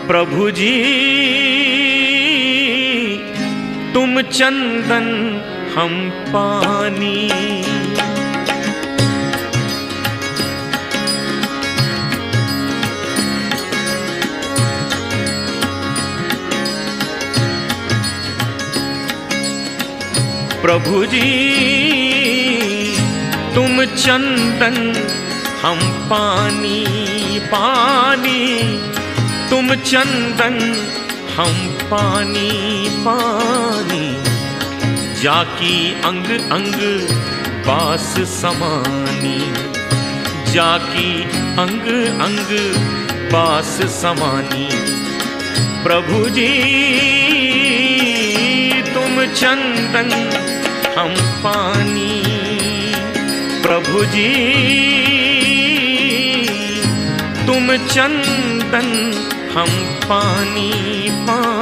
प्रभु जी तुम चंदन हम पानी। प्रभु जी तुम चंदन हम पानी, पानी तुम चंदन हम पानी, पानी जाकी अंग अंग बास समानी, जाकी अंग अंग बास समानी। प्रभु जी तुम चंदन हम पानी, प्रभु जी तुम चंदन हम पानी, पानी।